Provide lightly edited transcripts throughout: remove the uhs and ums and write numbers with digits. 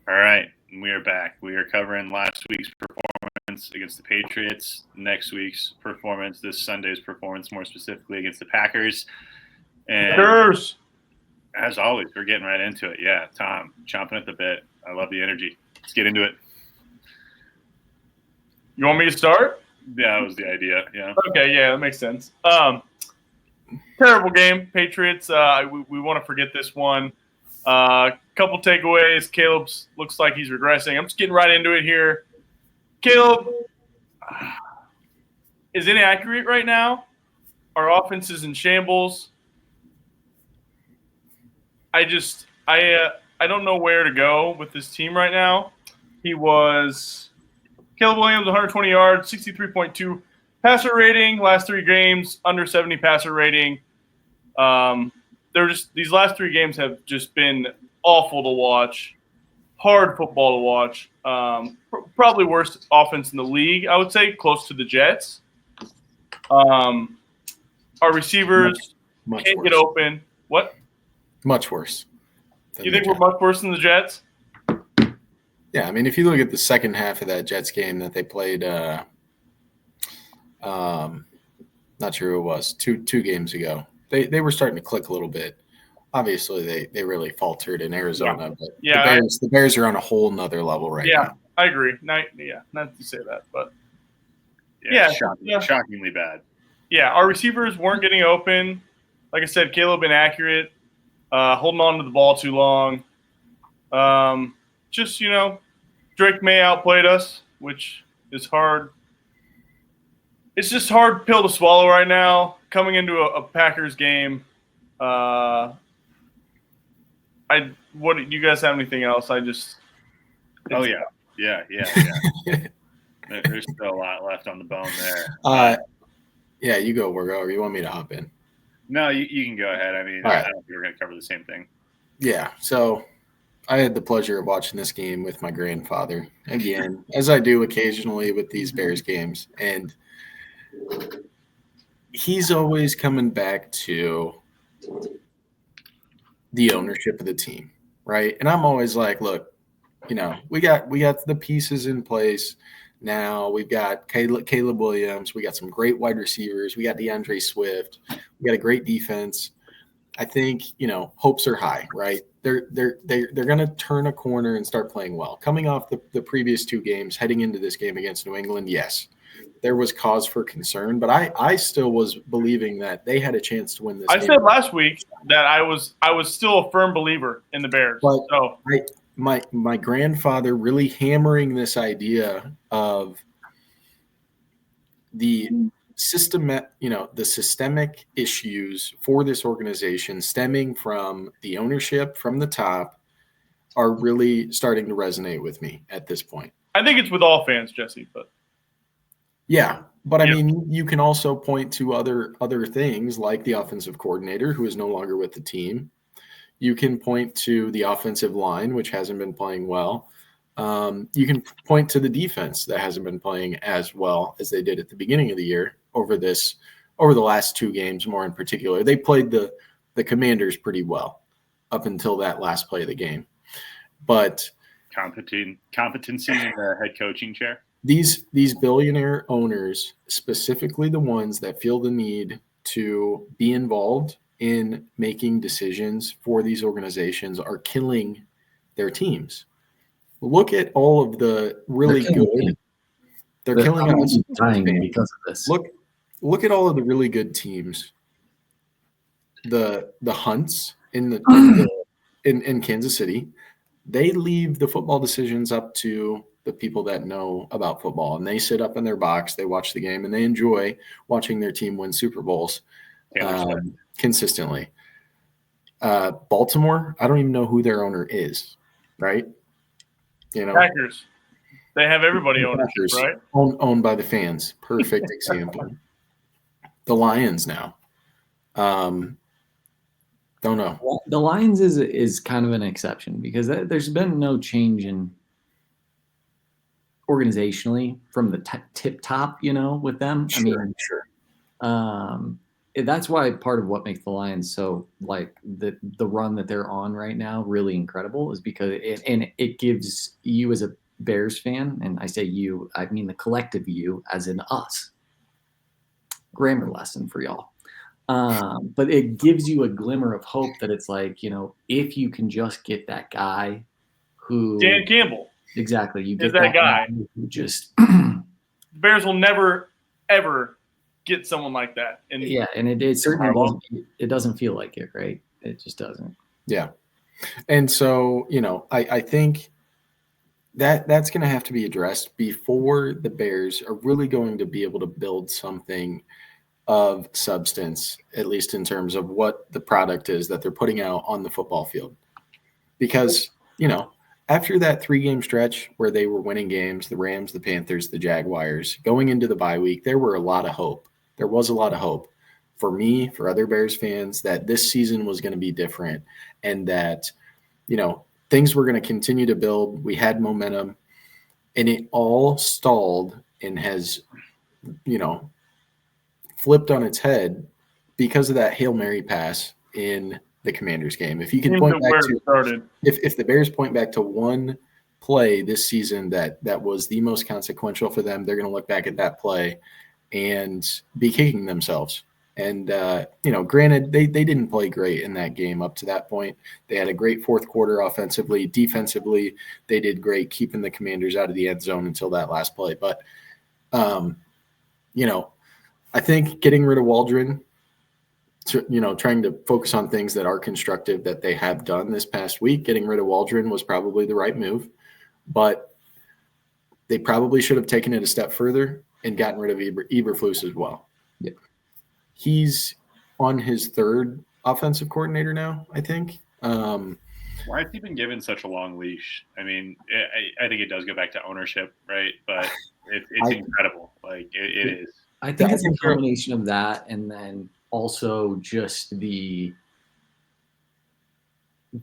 All right, we are back. We are covering last week's performance against the Patriots, next week's performance, this Sunday's performance, more specifically against the Packers. And as always, we're getting right into it. Yeah, Tom, chomping at the bit. I love the energy. Let's get into it. You want me to start? Yeah, that was the idea. Yeah. Okay, yeah, that makes sense. Terrible game, Patriots. We want to forget this one. Couple takeaways. Caleb looks like he's regressing. I'm just getting right into it here. Caleb is inaccurate right now. Our offense is in shambles. I don't know where to go with this team right now. Caleb Williams, 120 yards, 63.2 passer rating. Last 3 games, under 70 passer rating. These last 3 games have just been awful to watch. Hard football to watch. Probably worst offense in the league, I would say, close to the Jets. Our receivers can't get open. What? Much worse. You think we're much worse than the Jets? Yeah, I mean, if you look at the second half of that Jets game that they played, not sure who it was, two games ago, they were starting to click a little bit. Obviously, they really faltered in Arizona, but the Bears are on a whole nother level right now. Yeah, I agree. Not to say that, but shockingly bad. Yeah, our receivers weren't getting open. Like I said, Caleb inaccurate, holding on to the ball too long. Drake May outplayed us, which is hard. It's just hard pill to swallow right now. Coming into a Packers game, what do you guys have anything else? Yeah. There's still a lot left on the bone there. Yeah, you go, Wargo, or you want me to hop in? No, you can go ahead. I mean, I don't think we're going to cover the same thing. Yeah, so I had the pleasure of watching this game with my grandfather, again, as I do occasionally with these Bears games. And he's always coming back to the ownership of the team, right? And I'm always like, look, we got the pieces in place now. We've got Caleb Williams. We got some great wide receivers. We got DeAndre Swift. We got a great defense. I think, hopes are high, right? They're going to turn a corner and start playing well. Coming off the previous 2 games, heading into this game against New England, yes, there was cause for concern, but I still was believing that they had a chance to win this game. I said last week that I was still a firm believer in the Bears. But my grandfather really hammering this idea of the systemic issues for this organization stemming from the ownership from the top are really starting to resonate with me at this point. I think it's with all fans, Jesse, but yeah. But I mean, you can also point to other things like the offensive coordinator who is no longer with the team. You can point to the offensive line, which hasn't been playing well. You can point to the defense that hasn't been playing as well as they did at the beginning of the year over the last 2 games, more in particular. They played the Commanders pretty well up until that last play of the game. But competency in the head coaching chair. These billionaire owners, specifically the ones that feel the need to be involved in making decisions for these organizations, are killing their teams. Look at all of the really good. They're killing us because of this. Look at all of the really good teams. The Hunts in Kansas City, they leave the football decisions up to the people that know about football, and they sit up in their box, they watch the game, and they enjoy watching their team win Super Bowls consistently. Baltimore, I don't even know who their owner is, right? Packers. They have everybody ownership, right? Owned by the fans. Perfect example. The Lions now. Don't know. Well, the Lions is kind of an exception because there's been no change in organizationally from the tip top, with them. Sure, sure. that's why part of what makes the Lions so like the run that they're on right now really incredible is because it gives you as a Bears fan, and I say you, I mean the collective you, as in us. Grammar lesson for y'all. But it gives you a glimmer of hope that it's like, if you can just get that guy who Dan Campbell. Exactly. You get that guy who just the Bears will never ever get someone like that. And yeah, and it certainly doesn't feel like it, right? It just doesn't. Yeah. And so, I think that's going to have to be addressed before the Bears are really going to be able to build something of substance, at least in terms of what the product is that they're putting out on the football field. Because, after that 3-game stretch where they were winning games, the Rams, the Panthers, the Jaguars, going into the bye week, there was a lot of hope for me, for other Bears fans, that this season was going to be different and that, things were going to continue to build. We had momentum, and it all stalled and has, flipped on its head because of that Hail Mary pass in the Commanders game. If you can point back to if the Bears point back to one play this season that was the most consequential for them, they're going to look back at that play and be kicking themselves. And granted, they didn't play great in that game up to that point. They had a great fourth quarter offensively. Defensively, they did great keeping the Commanders out of the end zone until that last play. But I think getting rid of Waldron, trying to focus on things that are constructive that they have done this past week, getting rid of Waldron was probably the right move. But they probably should have taken it a step further and gotten rid of Eberflus as well. Yeah. He's on his third offensive coordinator now, I think. Why has he been given such a long leash? I mean, I think it does go back to ownership, right? But it's incredible. Like, it is. I think it's a combination of that, and then also just the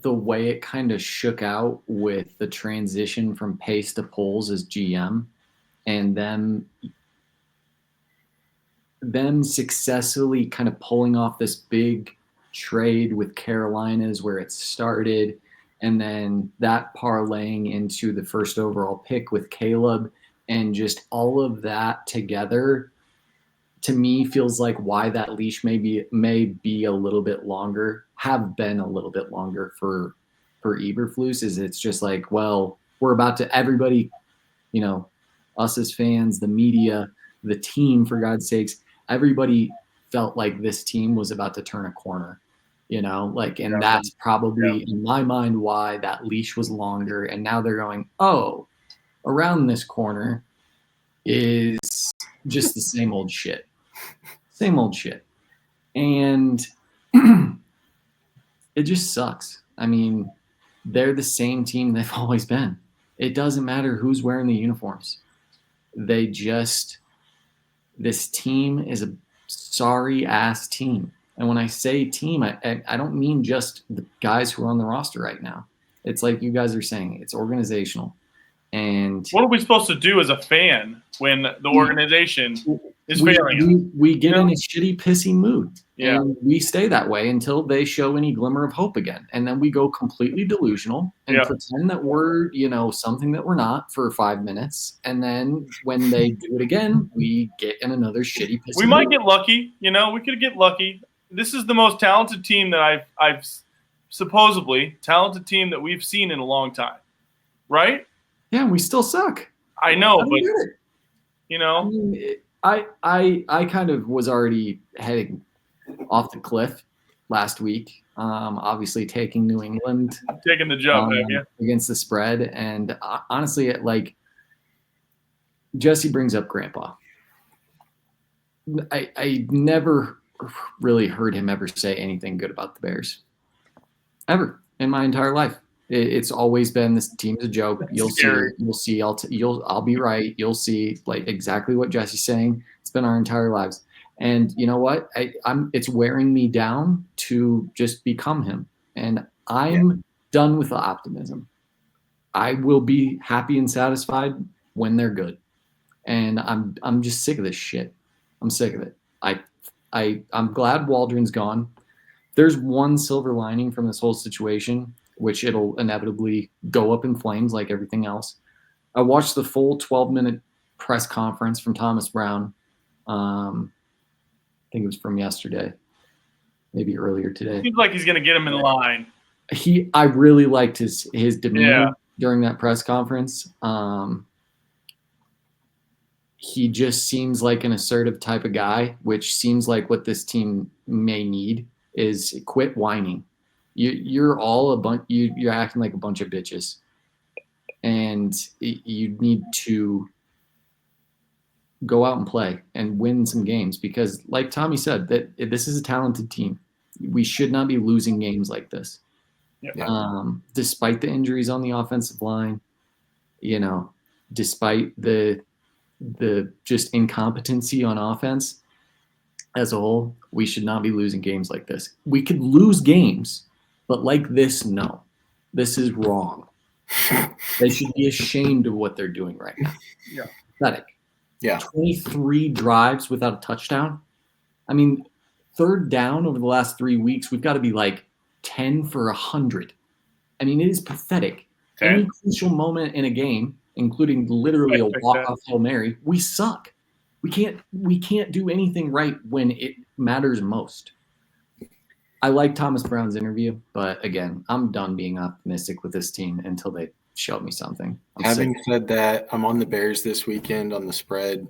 way it kind of shook out with the transition from Pace to Poles as GM, and them successfully kind of pulling off this big trade with Carolinas where it started, and then that parlaying into the first overall pick with Caleb, and just all of that together to me feels like why that leash may be a little bit longer, have been a little bit longer for Eberflus, is it's just like, well, we're about to, everybody, us as fans, the media, the team, for God's sakes, everybody felt like this team was about to turn a corner, and that's probably in my mind why that leash was longer. And now they're going, oh, around this corner is just the same old shit. And it just sucks. I mean, they're the same team they've always been. It doesn't matter who's wearing the uniforms. This team is a sorry ass team. And when I say team, I don't mean just the guys who are on the roster right now. It's like you guys are saying, it's organizational. And what are we supposed to do as a fan when the organization is failing? We get in a shitty, pissy mood. Yeah. And we stay that way until they show any glimmer of hope again. And then we go completely delusional and pretend that we're, something that we're not for 5 minutes. And then when they do it again, we get in another shitty, pissy mood. Might get lucky. We could get lucky. This is the most talented team that I've supposedly talented team that we've seen in a long time. Right? Yeah, we still suck. I know, but I kind of was already heading off the cliff last week. Obviously taking New England, taking the jump against the spread, and honestly, Jesse brings up Grandpa. I never really heard him ever say anything good about the Bears, ever in my entire life. It's always been this team's a joke. You'll see. I'll be right. You'll see, like exactly what Jesse's saying. It's been our entire lives. And you know what? It's wearing me down to just become him. And I'm done with the optimism. I will be happy and satisfied when they're good. And I'm just sick of this shit. I'm sick of it. I'm glad Waldron's gone. There's one silver lining from this whole situation, which it'll inevitably go up in flames like everything else. I watched the full 12-minute press conference from Thomas Brown. I think it was from yesterday, maybe earlier today. Seems like he's going to get him in line. I really liked his demeanor during that press conference. He just seems like an assertive type of guy, which seems like what this team may need is quit whining. You're all a bunch. You're acting like a bunch of bitches, and you need to go out and play and win some games because, like Tommy said, that this is a talented team. We should not be losing games like this. Despite the injuries on the offensive line, despite the just incompetency on offense as a whole, we should not be losing games like this. We could lose games, but like this, no. This is wrong. They should be ashamed of what they're doing right now. Yeah. Pathetic. Yeah. 23 drives without a touchdown. I mean, third down over the last 3 weeks, we've got to be like 10 for 100. I mean, it is pathetic. Any crucial moment in a game, including literally a walk-off Hail Mary, we suck. We can't do anything right when it matters most. I like Thomas Brown's interview, but again, I'm done being optimistic with this team until they show me something. Having said that, I'm on the Bears this weekend on the spread.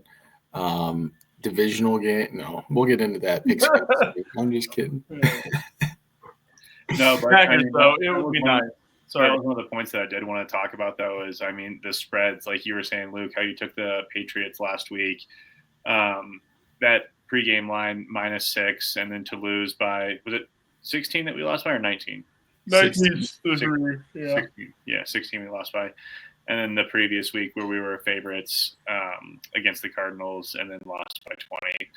Divisional game. No, we'll get into that. I'm just kidding. No, but Packers, though, it would be nice. Sorry. That was one of the points that I did want to talk about, though, is, I mean, the spreads, like you were saying, Luke, how you took the Patriots last week. That pregame line -6, and then to lose by, was it 16 that we lost by or 19? 19. 16 we lost by. And then the previous week where we were favorites against the Cardinals and then lost by 20.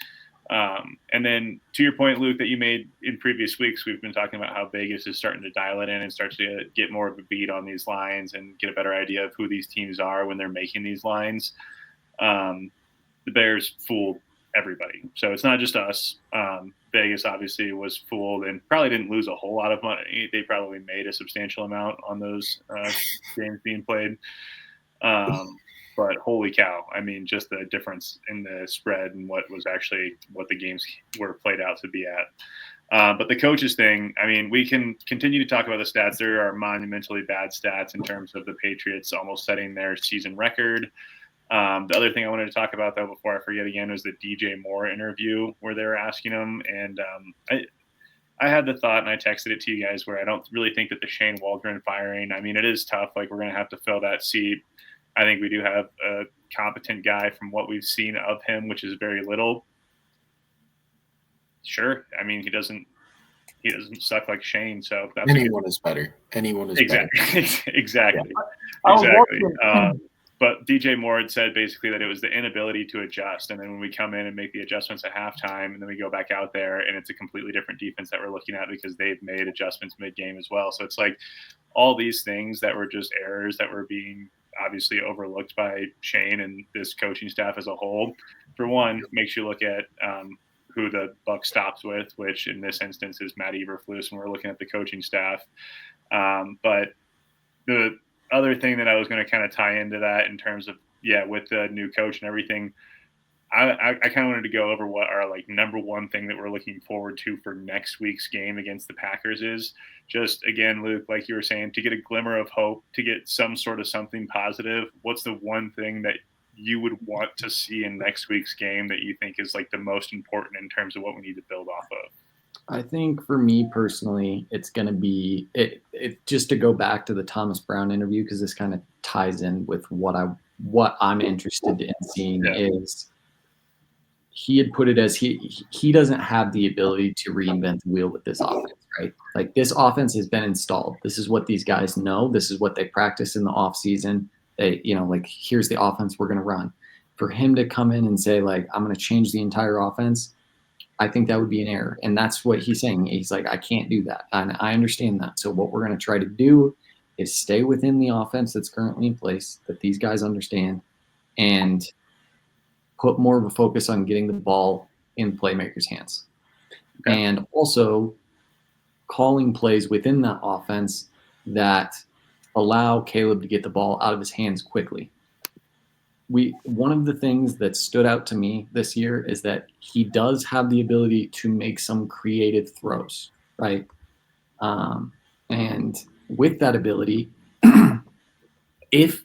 And then to your point, Luke, that you made in previous weeks, we've been talking about how Vegas is starting to dial it in and start to get more of a beat on these lines and get a better idea of who these teams are when they're making these lines. The Bears fooled everybody. So it's not just us. Vegas obviously was fooled and probably didn't lose a whole lot of money. They probably made a substantial amount on those games being played. But holy cow, I mean, just the difference in the spread and what the games were played out to be at. But the coaches thing, I mean, we can continue to talk about the stats. There are monumentally bad stats in terms of the Patriots almost setting their season record. The other thing I wanted to talk about, though, before I forget again, was the DJ Moore interview where they were asking him. And I had the thought, and I texted it to you guys, where I don't really think that the Shane Waldron firing, I mean, it is tough. Like, we're going to have to fill that seat. I think we do have a competent guy from what we've seen of him, which is very little. Sure. I mean, he doesn't suck like Shane. So that's anyone is better. Anyone is better. Exactly. But DJ Moore had said basically that it was the inability to adjust. And then when we come in and make the adjustments at halftime and then we go back out there and it's a completely different defense that we're looking at because they've made adjustments mid-game as well. So it's like all these things that were just errors that were being obviously overlooked by Shane and this coaching staff as a whole. For one, makes you look at who the buck stops with, which in this instance is Matt Eberflus, and we're looking at the coaching staff. But the other thing that I was going to kind of tie into that in terms of, with the new coach and everything, I kind of wanted to go over what our like number one thing that we're looking forward to for next week's game against the Packers is. Just again, Luke, like you were saying, to get a glimmer of hope, to get some sort of something positive. What's the one thing that you would want to see in next week's game that you think is like the most important in terms of what we need to build off of? I think for me personally, it's going to be it just to go back to the Thomas Brown interview, because this kind of ties in with what I'm interested in seeing is he had put it as he doesn't have the ability to reinvent the wheel with this offense, right? Like this offense has been installed. This is what these guys know. This is what they practice in the off season. They, like, here's the offense we're going to run. For him to come in and say, like, I'm going to change the entire offense, I think that would be an error. And that's what he's saying. He's like, I can't do that. And I understand that. So what we're going to try to do is stay within the offense that's currently in place, that these guys understand, and put more of a focus on getting the ball in playmakers' hands. Okay. and also calling plays within that offense that allow Caleb to get the ball out of his hands quickly. One of the things that stood out to me this year is that he does have the ability to make some creative throws, right? And with that ability, if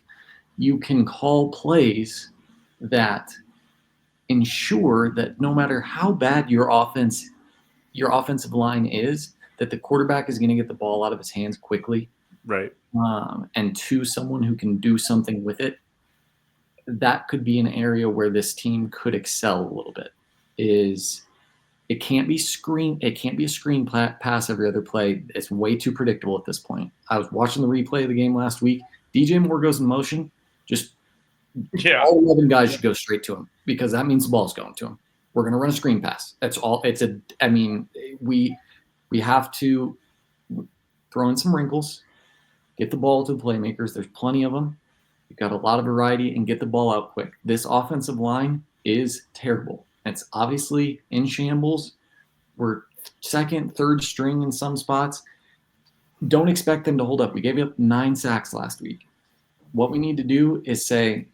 you can call plays that ensure that no matter how bad your offensive line is, that the quarterback is going to get the ball out of his hands quickly, Right. and to someone who can do something with it, that could be an area where this team could excel a little bit. It can't be a screen pass every other play. It's way too predictable at this point. I was watching the replay of the game last week. DJ Moore goes in motion, just all 11 guys should go straight to him because that means the ball's going to him. We're going to run a screen pass. That's all. We have to throw in some wrinkles, get the ball to the playmakers. There's plenty of them. You've got a lot of variety and get the ball out quick. This offensive line is terrible. It's obviously in shambles. We're second, third string in some spots. Don't expect them to hold up. We gave up 9 sacks last week. What we need to do is say,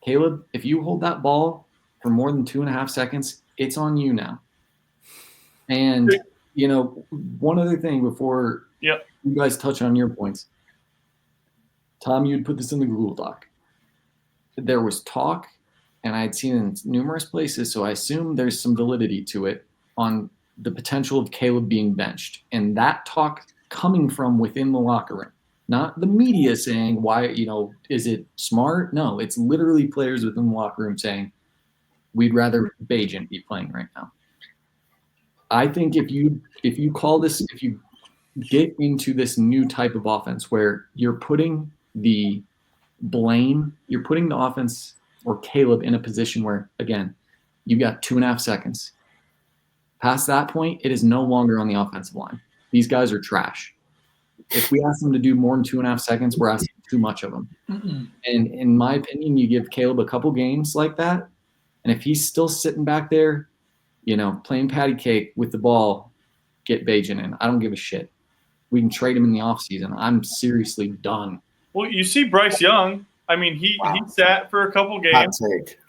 Caleb, if you hold that ball for more than 2.5 seconds, it's on you now. And, one other thing before you guys touch on your points. Tom, you'd put this in the Google Doc. There was talk, and I had seen it in numerous places, so I assume there's some validity to it on the potential of Caleb being benched. And that talk coming from within the locker room. Not the media saying, why, is it smart? No, it's literally players within the locker room saying, we'd rather Bajan be playing right now. I think if you get into this new type of offense where you're putting the offense or Caleb in a position where, again, you got 2.5 seconds. Past that point, it is no longer on the offensive line. These guys are trash. If we ask them to do more than 2.5 seconds, we're asking too much of them. Mm-hmm. And in my opinion, you give Caleb a couple games like that, and if he's still sitting back there, playing patty cake with the ball, get Bajan in. I don't give a shit. We can trade him in the offseason. I'm seriously done. Well, you see Bryce Young. I mean, he sat for a couple games.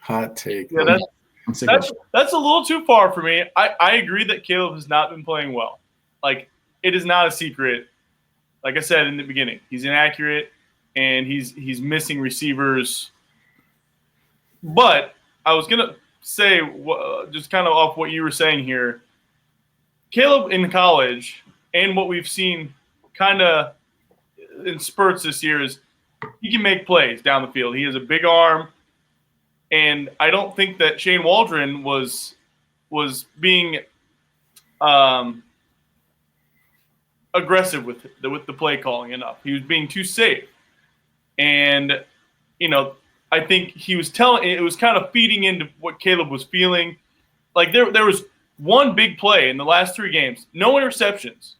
Hot take. Yeah, that's a little too far for me. I agree that Caleb has not been playing well. Like, it is not a secret. Like I said in the beginning, he's inaccurate and he's missing receivers. But I was gonna say, just kind of off what you were saying here, Caleb in college and what we've seen kind of in spurts this year is he can make plays down the field. He has a big arm, and I don't think that Shane Waldron was being aggressive with the play calling enough. He was being too safe, and I think he was it was kind of feeding into what Caleb was feeling. Like there was one big play in the last 3 games, no interceptions.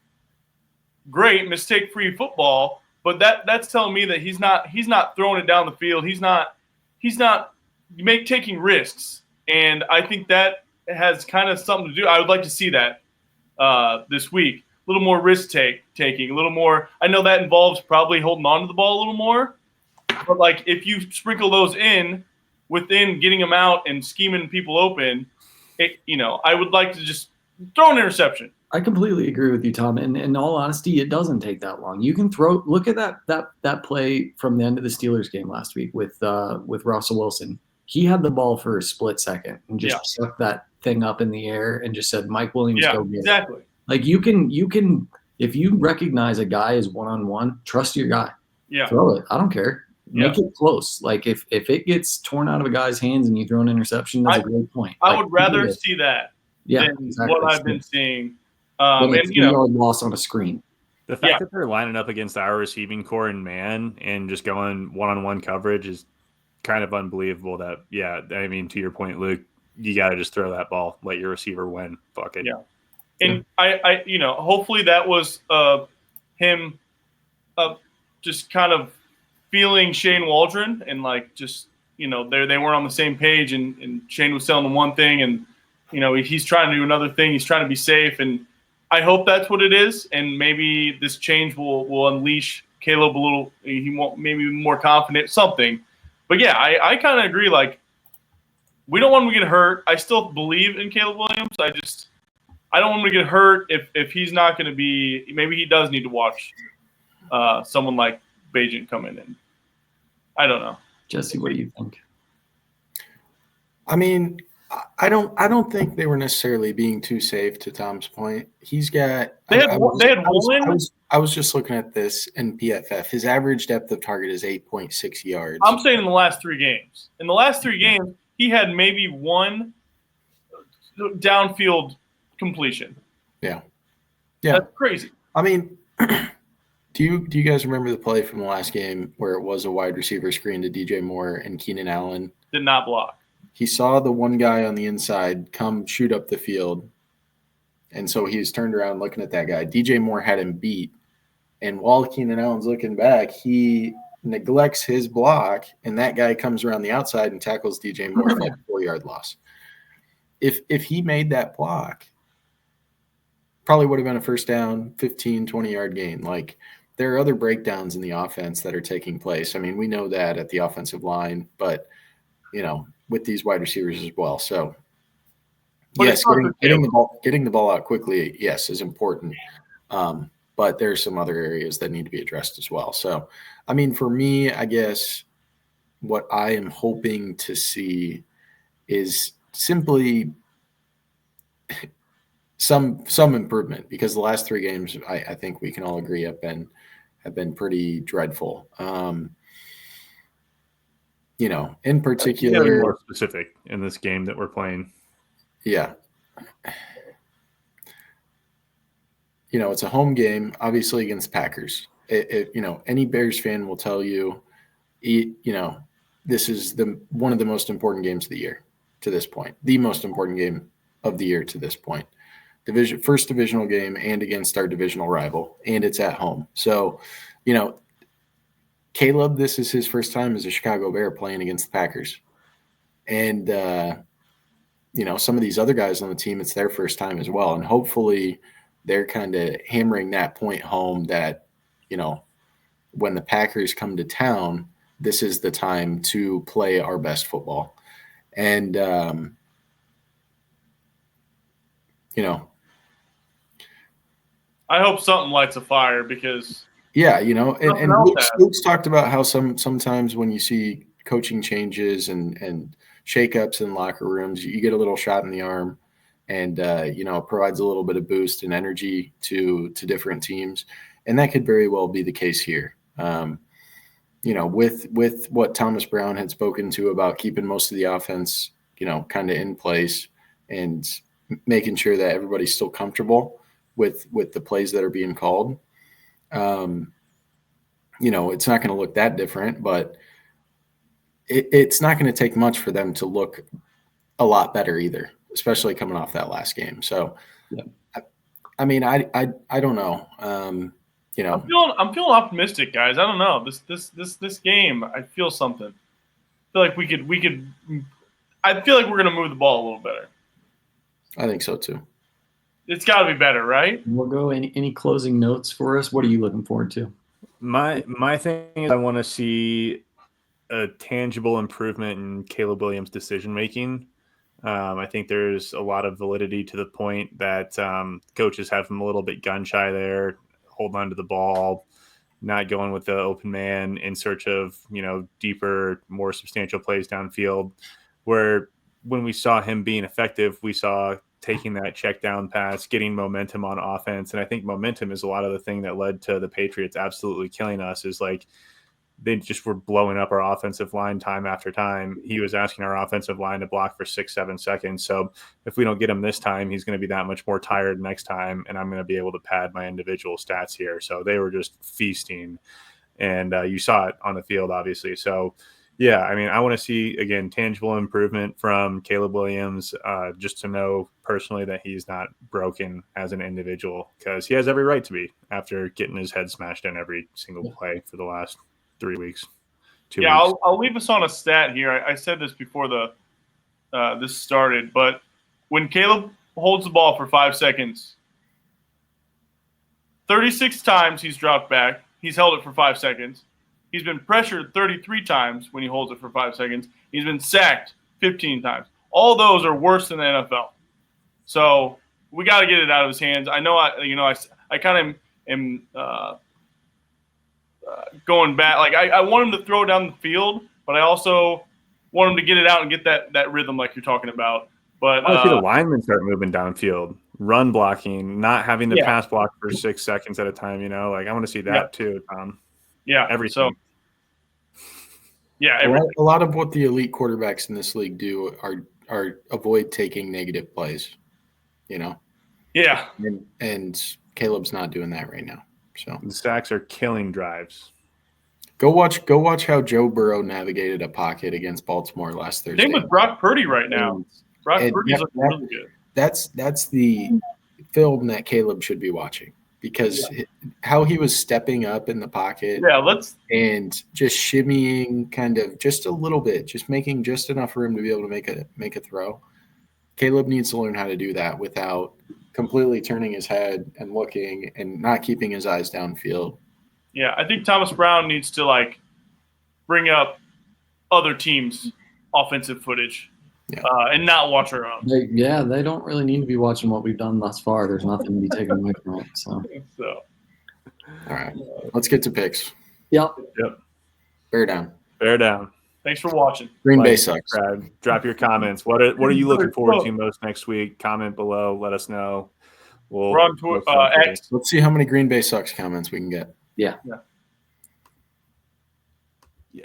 Great mistake-free football, but that's telling me that he's not throwing it down the field. He's not taking risks, and I think that has kind of something to do. I would like to see that this week. A little more risk taking, a little more. I know that involves probably holding on to the ball a little more, but like if you sprinkle those in within getting them out and scheming people open, I would like to just throw an interception. I completely agree with you, Tom. And in all honesty, it doesn't take that long. You can look at that play from the end of the Steelers game last week with Russell Wilson. He had the ball for a split second and just chucked that thing up in the air and just said, Mike Williams, go get exactly. it. Like you can, if you recognize a guy is one-on-one, trust your guy. Yeah. Throw it. I don't care. Make it close. Like if it gets torn out of a guy's hands and you throw an interception, that's a great point. I would rather see that than exactly. what I've been seeing. And 3-yard loss on a screen. The fact that they're lining up against our receiving core and man and just going one-on-one coverage is kind of unbelievable. To your point, Luke, you got to just throw that ball, let your receiver win. Fuck it. Yeah. And I hopefully that was him just kind of feeling Shane Waldron and like just, they weren't on the same page and Shane was selling the one thing and he's trying to do another thing. He's trying to be safe, and I hope that's what it is. And maybe this change will unleash Caleb a little. He won't maybe be more confident, something. But yeah, I kind of agree. Like, we don't want him to get hurt. I still believe in Caleb Williams. I don't want him to get hurt if he's not going to be. Maybe he does need to watch someone like Bagent come in. I don't know. Jesse, what do you think? I mean, I don't think they were necessarily being too safe. To Tom's point, he's got. I was just looking at this in PFF. His average depth of target is 8.6 yards. I'm saying in the last 3 games. In the last 3 games, he had maybe 1 downfield completion. Yeah. That's crazy. I mean, do you guys remember the play from the last game where it was a wide receiver screen to DJ Moore and Keenan Allen? Did not block. He saw the one guy on the inside come shoot up the field, and so he's turned around looking at that guy. DJ Moore had him beat, and while Keenan Allen's looking back, he neglects his block, and that guy comes around the outside and tackles DJ Moore for like a 4-yard loss. If he made that block, probably would have been a first down, 15, 20-yard gain. Like, there are other breakdowns in the offense that are taking place. I mean, we know that at the offensive line, but, with these wide receivers as well. So, yes, getting the ball out quickly, yes, is important. But there's some other areas that need to be addressed as well. So, I mean, for me, I guess what I am hoping to see is simply some improvement, because the last 3 games, I think we can all agree have been pretty dreadful. In particular, more specific in this game that we're playing. Yeah. It's a home game, obviously, against Packers. Any Bears fan will tell you, this is one of the most important games of the year to this point, the most important game of the year to this point. First divisional game, and against our divisional rival, and it's at home. So, Caleb, this is his first time as a Chicago Bear playing against the Packers. And, some of these other guys on the team, it's their first time as well. And hopefully they're kind of hammering that point home that, when the Packers come to town, this is the time to play our best football. And, I hope something lights a fire, because and Luke's talked about how sometimes when you see coaching changes and shakeups in locker rooms, you get a little shot in the arm, and it provides a little bit of boost and energy to different teams, and that could very well be the case here. With what Thomas Brown had spoken to about keeping most of the offense, kind of in place and making sure that everybody's still comfortable with the plays that are being called. It's not going to look that different, but it's not going to take much for them to look a lot better either, especially coming off that last game. So, yeah. I mean, I don't know. I'm feeling optimistic, guys. I don't know. This game, I feel something. I feel like we could. I feel like we're going to move the ball a little better. I think so too. It's got to be better, right? We'll go. Any closing notes for us? What are you looking forward to? My thing is, I want to see a tangible improvement in Caleb Williams' decision making. I think there's a lot of validity to the point that coaches have him a little bit gun shy there, holding on to the ball, not going with the open man in search of deeper, more substantial plays downfield. Where when we saw him being effective, we saw taking that check down pass, getting momentum on offense. And I think momentum is a lot of the thing that led to the Patriots absolutely killing us, is like they just were blowing up our offensive line time after time. He was asking our offensive line to block for 6-7 seconds. So if we don't get him this time, he's going to be that much more tired next time. And I'm going to be able to pad my individual stats here. So they were just feasting, and you saw it on the field, obviously. So yeah, I mean, I want to see, again, tangible improvement from Caleb Williams, just to know personally that he's not broken as an individual, because he has every right to be after getting his head smashed in every single play for the last 3 weeks. 2 weeks. I'll leave us on a stat here. I said this before this started, but when Caleb holds the ball for 5 seconds, 36 times he's dropped back. He's held it for 5 seconds. He's been pressured 33 times when he holds it for 5 seconds. He's been sacked 15 times. All those are worse than the NFL. So we got to get it out of his hands. I know I kind of am going back. Like I want him to throw down the field, but I also want him to get it out and get that rhythm like you're talking about. But I want to see the linemen start moving downfield, run blocking, not having to pass block for 6 seconds at a time. Like I want to see that too, Tom. Yeah, everything. A lot of what the elite quarterbacks in this league do are avoid taking negative plays. Yeah. And Caleb's not doing that right now. So the sacks are killing drives. Go watch how Joe Burrow navigated a pocket against Baltimore last Thursday. Same with Brock Purdy right now. Brock Purdy's looking really good. That's the film that Caleb should be watching because how he was stepping up in the pocket. And just shimmying kind of just a little bit, just making just enough room to be able to make a throw. Caleb needs to learn how to do that without completely turning his head and looking and not keeping his eyes downfield. Yeah, I think Thomas Brown needs to bring up other teams' offensive footage and not watch our own. They don't really need to be watching what we've done thus far. There's nothing to be taken away from it. So, all right, let's get to picks. Yep. Bear down. Thanks for watching. Green Bay sucks. Drop your comments. What are you looking forward to most next week? Comment below. Let us know. We're on X. Let's see how many Green Bay sucks comments we can get. Yeah.